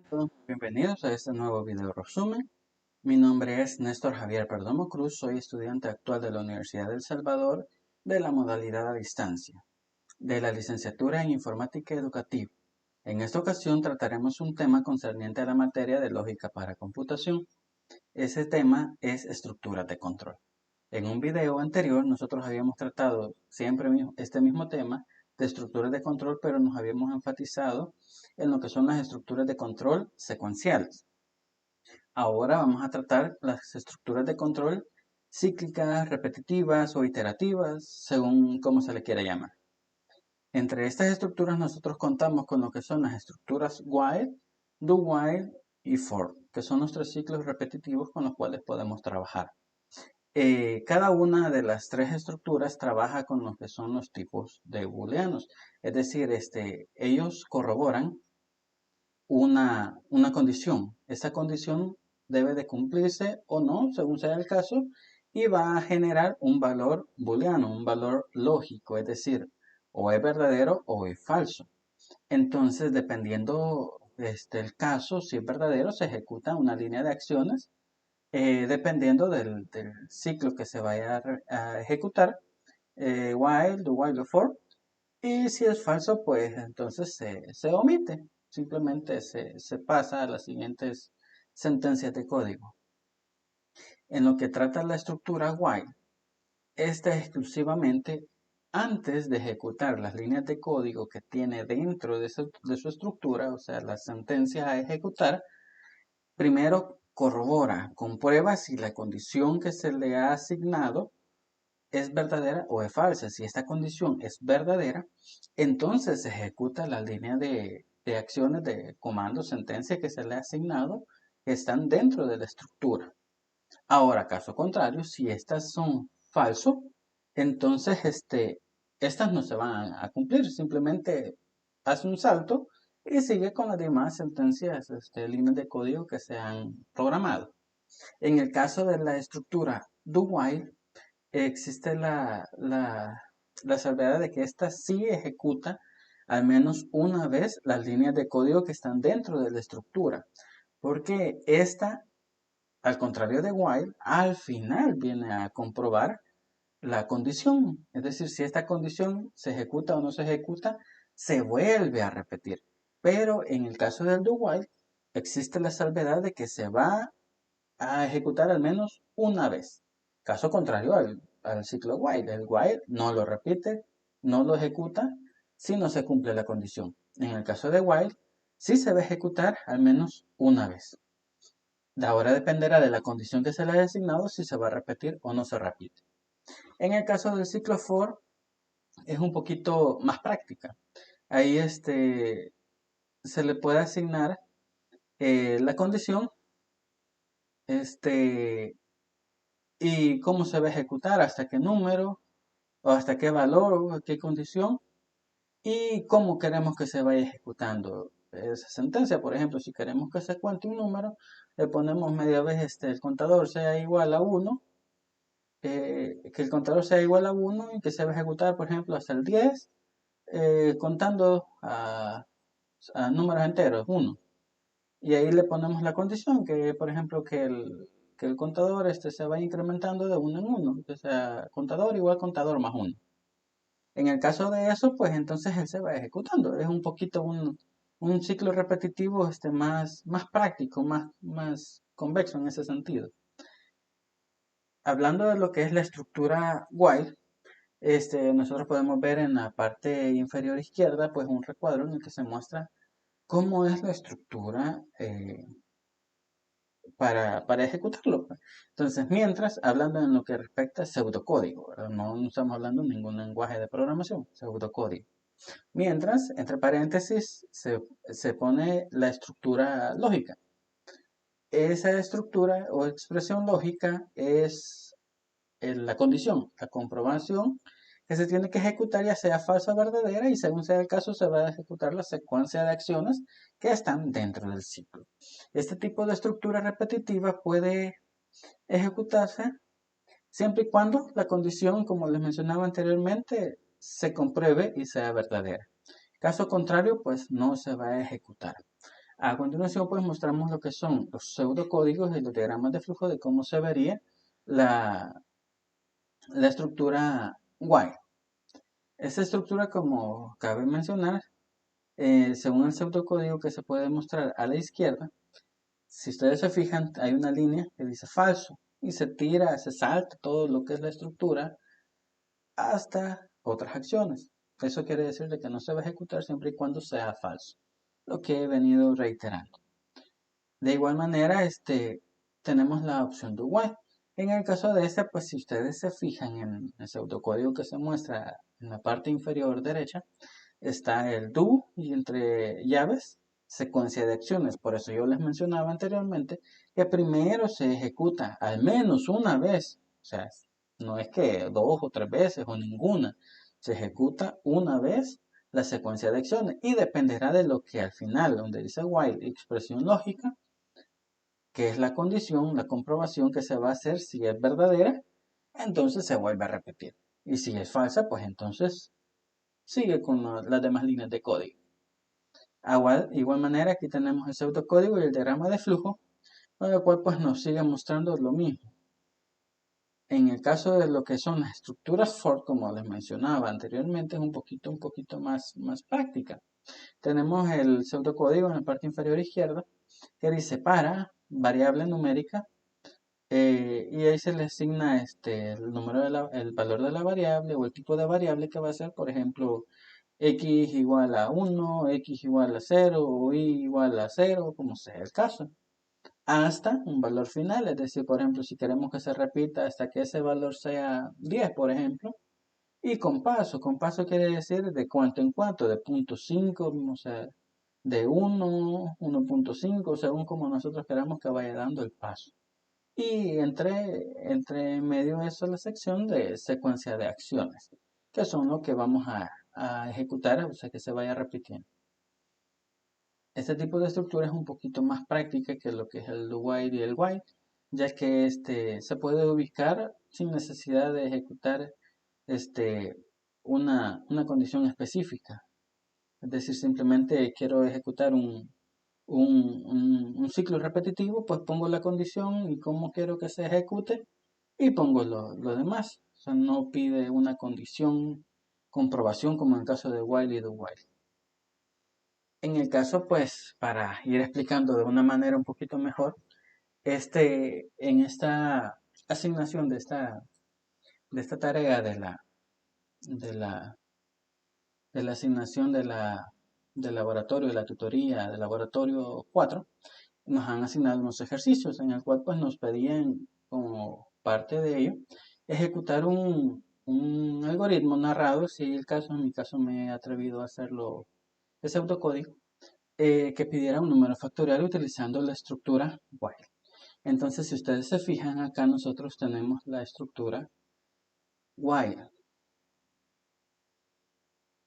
Todos bienvenidos a este nuevo video resumen. Mi nombre es Néstor Javier Perdomo Cruz, soy estudiante actual de la Universidad del Salvador de la modalidad a distancia, de la licenciatura en Informática Educativa. En esta ocasión trataremos un tema concerniente a la materia de lógica para computación. Ese tema es estructuras de control. En un video anterior nosotros habíamos tratado siempre este mismo tema de estructuras de control, pero nos habíamos enfatizado en lo que son las estructuras de control secuenciales. Ahora vamos a tratar las estructuras de control cíclicas, repetitivas o iterativas, según cómo se le quiera llamar. Entre estas estructuras nosotros contamos con lo que son las estructuras while, do while y for, que son los tres ciclos repetitivos con los cuales podemos trabajar. Cada una de las tres estructuras trabaja con lo que son los tipos de booleanos, es decir, ellos corroboran una condición. Esa condición debe de cumplirse o no, según sea el caso, y va a generar un valor booleano, un valor lógico, es decir, o es verdadero o es falso. Entonces, dependiendo el caso, si es verdadero, se ejecuta una línea de acciones, dependiendo del ciclo que se vaya a ejecutar, while, do while o for. Y si es falso, pues entonces se omite. Simplemente se pasa a las siguientes sentencias de código. En lo que trata la estructura while, esta es exclusivamente antes de ejecutar las líneas de código que tiene dentro de su estructura, o sea, las sentencias a ejecutar, primero corrobora, comprueba si la condición que se le ha asignado es verdadera o es falsa. Si esta condición es verdadera, entonces se ejecuta la línea de acciones de comando, sentencia que se le ha asignado, que están dentro de la estructura. Ahora, caso contrario, si estas son falsos, entonces estas no se van a cumplir. Simplemente hace un salto y sigue con las demás sentencias, líneas de código que se han programado. En el caso de la estructura do while, existe la salvedad de que ésta sí ejecuta al menos una vez las líneas de código que están dentro de la estructura, porque esta, al contrario de while, al final viene a comprobar la condición. Es decir, si esta condición se ejecuta o no se ejecuta, se vuelve a repetir. Pero en el caso del do while, existe la salvedad de que se va a ejecutar al menos una vez. Caso contrario al ciclo while. El while no lo repite, no lo ejecuta si no se cumple la condición. En el caso de while, sí se va a ejecutar al menos una vez. De ahora dependerá de la condición que se le haya asignado si se va a repetir o no se repite. En el caso del ciclo for es un poquito más práctica. Ahí se le puede asignar la condición y cómo se va a ejecutar, hasta qué número, o hasta qué valor, o qué condición, y cómo queremos que se vaya ejecutando esa sentencia. Por ejemplo, si queremos que se cuente un número, le ponemos media vez el contador sea igual a 1, que el contador sea igual a 1 y que se va a ejecutar, por ejemplo, hasta el 10, contando a números enteros, 1. Y ahí le ponemos la condición, que por ejemplo que el contador se vaya incrementando de uno en uno, que sea contador igual contador más uno. En el caso de eso, pues entonces él se va ejecutando. Es un poquito un ciclo repetitivo más práctico, más convexo en ese sentido. Hablando de lo que es la estructura while, nosotros podemos ver en la parte inferior izquierda, pues un recuadro en el que se muestra cómo es la estructura para ejecutarlo. Entonces, mientras, hablando en lo que respecta a pseudocódigo, ¿verdad? No estamos hablando de ningún lenguaje de programación, pseudocódigo. Mientras, entre paréntesis, se pone la estructura lógica. Esa estructura o expresión lógica es la condición, la comprobación que se tiene que ejecutar, ya sea falsa o verdadera, y según sea el caso se va a ejecutar la secuencia de acciones que están dentro del ciclo. Este tipo de estructura repetitiva puede ejecutarse siempre y cuando la condición, como les mencionaba anteriormente, se compruebe y sea verdadera. Caso contrario, pues no se va a ejecutar. A continuación, pues mostramos lo que son los pseudocódigos y los diagramas de flujo de cómo se vería la, la estructura while. Esta estructura, como cabe mencionar, según el pseudocódigo que se puede mostrar a la izquierda, si ustedes se fijan, hay una línea que dice falso y se tira, se salta todo lo que es la estructura hasta otras acciones. Eso quiere decir de que no se va a ejecutar siempre y cuando sea falso, lo que he venido reiterando. De igual manera, tenemos la opción do while. En el caso de este, pues si ustedes se fijan en el pseudocódigo que se muestra en la parte inferior derecha, está el do y entre llaves, secuencia de acciones. Por eso yo les mencionaba anteriormente que primero se ejecuta al menos una vez. O sea, no es que dos o tres veces o ninguna. Se ejecuta una vez la secuencia de acciones y dependerá de lo que al final, donde dice while, expresión lógica, que es la condición, la comprobación que se va a hacer si es verdadera, entonces se vuelve a repetir. Y si es falsa, pues entonces sigue con las demás líneas de código. Igual manera, aquí tenemos el pseudocódigo y el diagrama de flujo, con el cual pues nos sigue mostrando lo mismo. En el caso de lo que son las estructuras for, como les mencionaba anteriormente, es un poquito más práctica. Tenemos el pseudocódigo en la parte inferior izquierda, que dice para variable numérica, y ahí se le asigna el número el valor de la variable o el tipo de variable que va a ser, por ejemplo, x igual a 1, x igual a 0 o y igual a 0, como sea el caso, hasta un valor final. Es decir, por ejemplo, si queremos que se repita hasta que ese valor sea 10, por ejemplo, y con paso quiere decir de cuánto en cuánto, de 0.5, o sea, de 1, 1.5, según como nosotros queramos que vaya dando el paso. Y entre medio de eso la sección de secuencia de acciones, que son lo que vamos a ejecutar, o sea que se vaya repitiendo. Este tipo de estructura es un poquito más práctica que lo que es el do while y el while, ya que se puede ubicar sin necesidad de ejecutar una condición específica. Es decir, simplemente quiero ejecutar un ciclo repetitivo, pues pongo la condición y cómo quiero que se ejecute y pongo lo demás. O sea, no pide una condición, comprobación como en el caso de while y do while. En el caso, pues, para ir explicando de una manera un poquito mejor, en esta asignación de esta tarea de la, de la asignación del laboratorio, de la tutoría del laboratorio 4, nos han asignado unos ejercicios en el cual pues nos pedían como parte de ello ejecutar un algoritmo narrado, si es el caso, en mi caso me he atrevido a hacerlo, ese autocódigo, que pidiera un número factorial utilizando la estructura while. Entonces, si ustedes se fijan acá, nosotros tenemos la estructura while.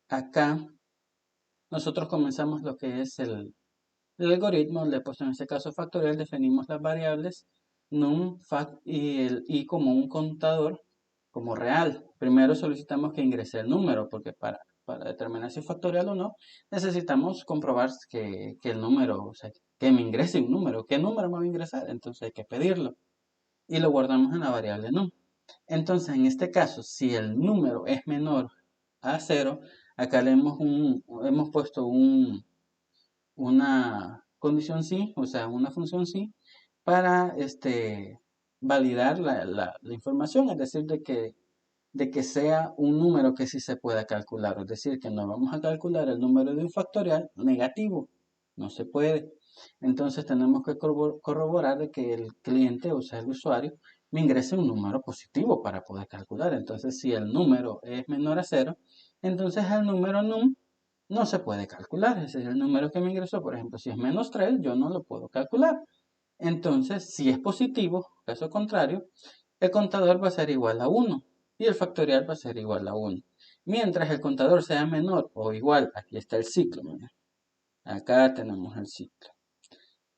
Acá nosotros comenzamos lo que es el algoritmo, le he puesto en este caso factorial, definimos las variables num, fact y el i como un contador, como real. Primero solicitamos que ingrese el número, porque para determinar si es factorial o no, necesitamos comprobar que el número, o sea, que me ingrese un número. ¿Qué número me va a ingresar? Entonces hay que pedirlo. Y lo guardamos en la variable num. Entonces, en este caso, si el número es menor a 0, acá hemos puesto una condición sí, o sea, una función sí, para validar la información, es decir, de que sea un número que sí se pueda calcular, es decir, que no vamos a calcular el número de un factorial negativo, no se puede. Entonces tenemos que corroborar de que el cliente, o sea, el usuario, me ingrese un número positivo para poder calcular. Entonces, si el número es menor a 0, entonces el número num no se puede calcular. Ese es el número que me ingresó. Por ejemplo, si es menos 3, yo no lo puedo calcular. Entonces, si es positivo, caso contrario, el contador va a ser igual a 1 y el factorial va a ser igual a 1. Mientras el contador sea menor o igual, aquí está el ciclo. Mira. Acá tenemos el ciclo.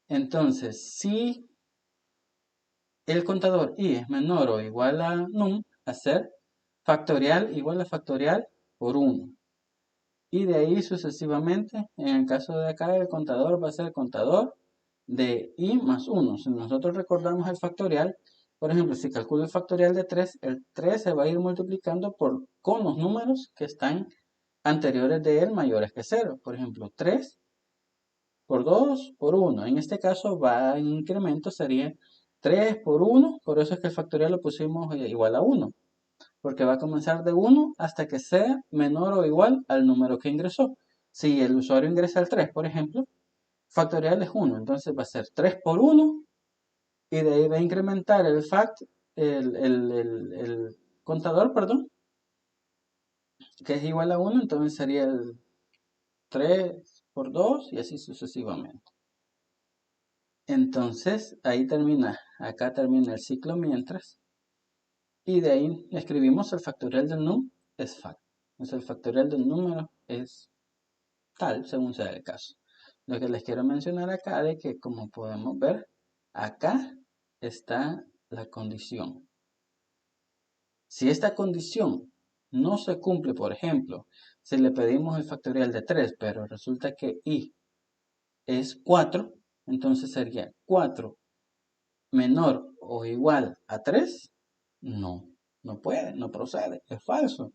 Entonces, si el contador i es menor o igual a num, hacer factorial igual a factorial por 1. Y de ahí sucesivamente, en el caso de acá, el contador va a ser el contador de i más 1. Si nosotros recordamos el factorial, por ejemplo, si calculo el factorial de 3, el 3 se va a ir multiplicando con los números que están anteriores de él mayores que 0. Por ejemplo, 3 por 2 por 1. En este caso va en incremento, sería 3 por 1, por eso es que el factorial lo pusimos igual a 1, porque va a comenzar de 1 hasta que sea menor o igual al número que ingresó. Si el usuario ingresa el 3, por ejemplo, factorial es 1, entonces va a ser 3 por 1 y de ahí va a incrementar el contador, perdón, que es igual a 1, entonces sería el 3 por 2 y así sucesivamente. Entonces ahí termina, acá termina el ciclo mientras y de ahí escribimos el factorial del num es fact. Entonces el factorial del número es tal según sea el caso. Lo que les quiero mencionar acá de que como podemos ver, acá está la condición. Si esta condición no se cumple, por ejemplo, si le pedimos el factorial de 3, pero resulta que i es 4, entonces sería 4 menor o igual a 3. No, no puede, no procede, es falso.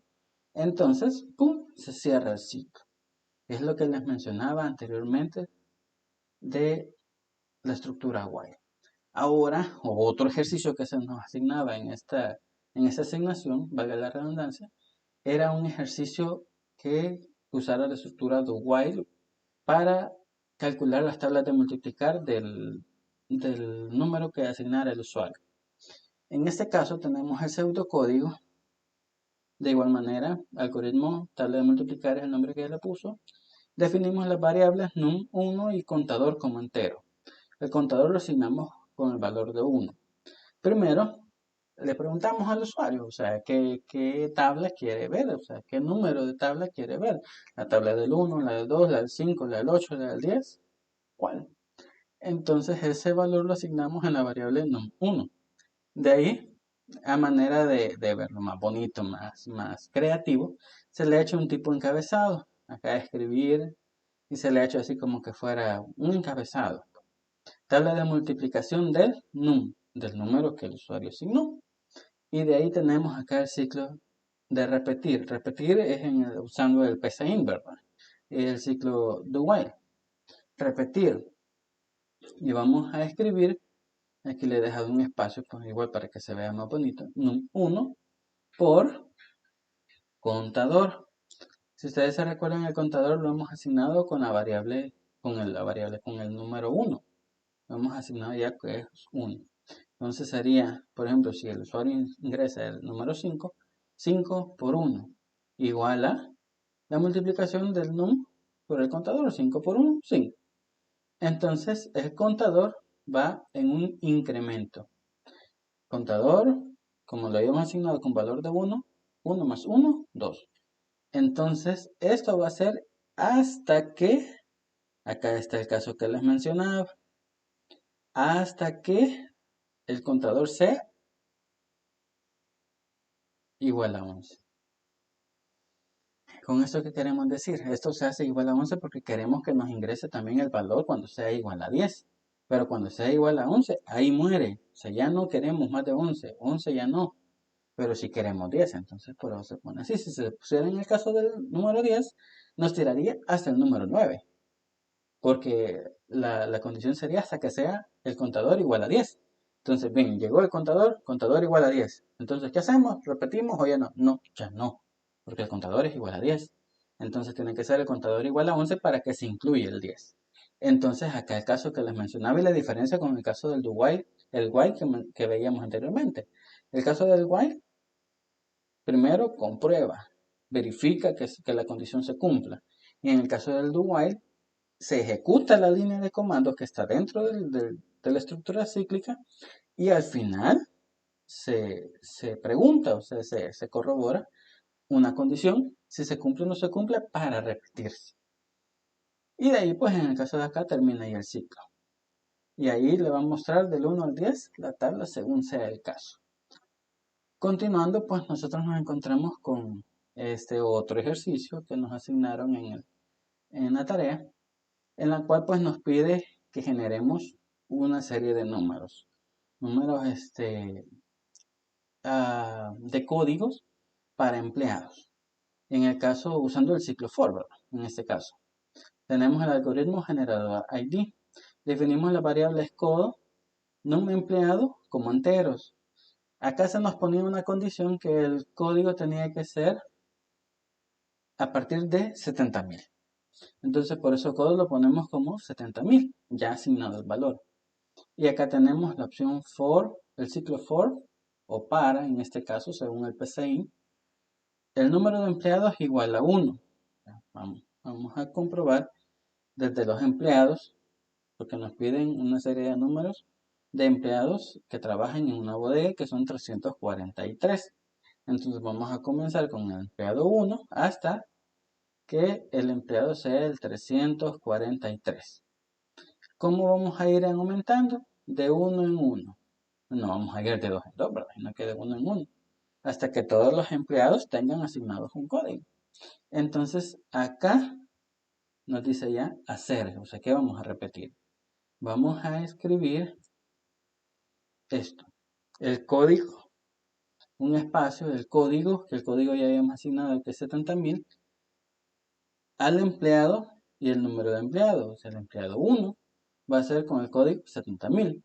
Entonces, ¡pum!, se cierra el ciclo. Es lo que les mencionaba anteriormente de la estructura while. Ahora, otro ejercicio que se nos asignaba en esta asignación, valga la redundancia, era un ejercicio que usara la estructura do while para calcular las tablas de multiplicar del número que asignara el usuario. En este caso tenemos el pseudocódigo. De igual manera, algoritmo tabla de multiplicar es el nombre que le puso. Definimos las variables num1 y contador como entero. El contador lo asignamos con el valor de 1. Primero, le preguntamos al usuario, o sea, qué tabla quiere ver, o sea, qué número de tabla quiere ver. La tabla del 1, la del 2, la del 5, la del 8, la del 10, ¿cuál? Entonces ese valor lo asignamos en la variable num1. De ahí, a manera de verlo más bonito, más creativo, se le ha hecho un tipo encabezado. Acá escribir y se le ha hecho así como que fuera un encabezado. Tabla de multiplicación del num, del número que el usuario asignó. Y de ahí tenemos acá el ciclo de repetir. Repetir es usando el PSIN, ¿verdad? El ciclo do while. Repetir. Y vamos a escribir, aquí le he dejado un espacio, pues igual para que se vea más bonito, num1 por contador. Si ustedes se recuerdan, el contador lo hemos asignado con la variable, con el número 1. Lo hemos asignado ya que es 1. Entonces sería, por ejemplo, si el usuario ingresa el número 5, 5 por 1 igual a la multiplicación del num por el contador, 5 por 1, 5. Entonces el contador va en un incremento. Contador, como lo habíamos asignado con valor de 1, 1 más 1, 2. Entonces esto va a ser hasta que, acá está el caso que les mencionaba, hasta que el contador sea igual a 11. ¿Con esto qué queremos decir? Esto se hace igual a 11 porque queremos que nos ingrese también el valor cuando sea igual a 10. Pero cuando sea igual a 11, ahí muere. O sea, ya no queremos más de 11. 11 ya no. Pero si queremos 10, entonces por eso se pone así. Si se pusiera en el caso del número 10, nos tiraría hasta el número 9. Porque la condición sería hasta que sea el contador igual a 10. Entonces, bien, llegó el contador, contador igual a 10. Entonces, ¿qué hacemos? ¿Repetimos o ya no? No, ya no, porque el contador es igual a 10. Entonces, tiene que ser el contador igual a 11 para que se incluya el 10. Entonces, acá el caso que les mencionaba y la diferencia con el caso del do while, el while que veíamos anteriormente. El caso del while, primero comprueba, verifica que la condición se cumpla. Y en el caso del do while, se ejecuta la línea de comandos que está dentro de la estructura cíclica y al final se pregunta, o sea, se corrobora una condición, si se cumple o no se cumple, para repetirse. Y de ahí, pues en el caso de acá, termina ahí el ciclo. Y ahí le va a mostrar del 1 al 10 la tabla según sea el caso. Continuando, pues nosotros nos encontramos con este otro ejercicio que nos asignaron en la tarea, en la cual pues nos pide que generemos una serie de números de códigos para empleados. En el caso, usando el ciclo for, ¿verdad? En este caso, tenemos el algoritmo generador ID. Definimos las variables codo, num empleado como enteros. Acá se nos ponía una condición que el código tenía que ser a partir de 70.000. Entonces, por eso codo lo ponemos como 70.000, ya asignado el valor. Y acá tenemos la opción for, el ciclo for, o para, en este caso, según el PCI, el número de empleados igual a 1. Vamos a comprobar desde los empleados, porque nos piden una serie de números de empleados que trabajan en una bodega, que son 343. Entonces vamos a comenzar con el empleado 1 hasta que el empleado sea el 343. ¿Cómo vamos a ir aumentando? De uno en uno. No vamos a ir de dos en dos, ¿verdad? Sino que de uno en uno. Hasta que todos los empleados tengan asignados un código. Entonces acá nos dice ya hacer. O sea que vamos a repetir. Vamos a escribir esto. El código, un espacio del código, que el código ya habíamos asignado que es 70.000, al empleado y el número de empleados. O sea, el empleado 1 va a ser con el código 70.000.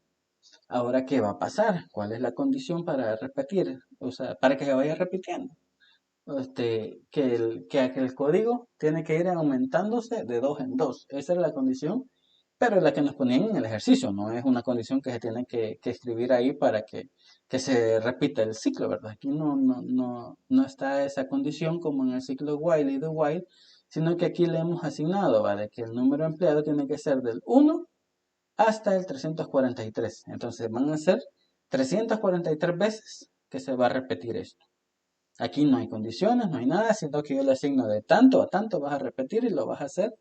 Ahora, ¿qué va a pasar? ¿Cuál es la condición para repetir? O sea, para que se vaya repitiendo. Que el código tiene que ir aumentándose de dos en dos. Esa es la condición, pero es la que nos ponían en el ejercicio. No es una condición que se tiene que escribir ahí para que se repita el ciclo, ¿verdad? Aquí no está esa condición como en el ciclo while y do while, sino que aquí le hemos asignado, ¿vale? Que el número de empleado tiene que ser del 1 hasta el 343. Entonces van a ser 343 veces que se va a repetir esto. Aquí no hay condiciones, no hay nada, sino que yo le asigno de tanto a tanto vas a repetir y lo vas a hacer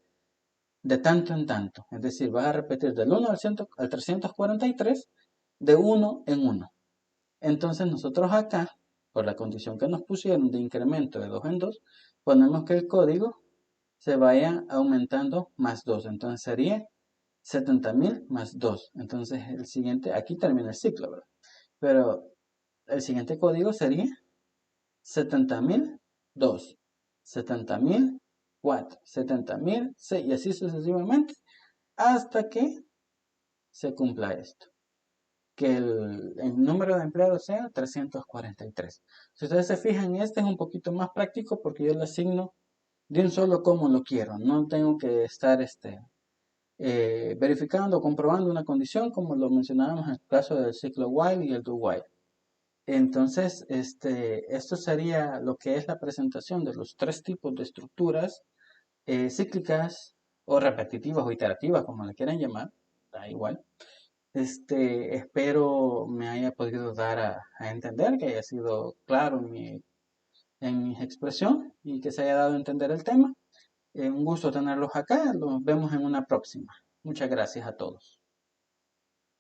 de tanto en tanto. Es decir, vas a repetir del 1 al 343 de uno en uno. Entonces nosotros acá, por la condición que nos pusieron de incremento de 2 en 2, ponemos que el código se vaya aumentando más 2. Entonces sería 70.000 más 2. Entonces el siguiente, aquí termina el ciclo, ¿verdad? Pero el siguiente código sería 70.002, 70.004, 70.006 y así sucesivamente hasta que se cumpla esto. Que el número de empleados sea 343. Si ustedes se fijan, este es un poquito más práctico porque yo le asigno de un solo como lo quiero. No tengo que estar verificando, comprobando una condición como lo mencionábamos en el caso del ciclo while y el do while. Entonces, esto sería lo que es la presentación de los tres tipos de estructuras cíclicas o repetitivas o iterativas, como le quieran llamar, da igual. Espero me haya podido dar a entender, que haya sido claro en mi expresión y que se haya dado a entender el tema. Un gusto tenerlos acá, los vemos en una próxima. Muchas gracias a todos.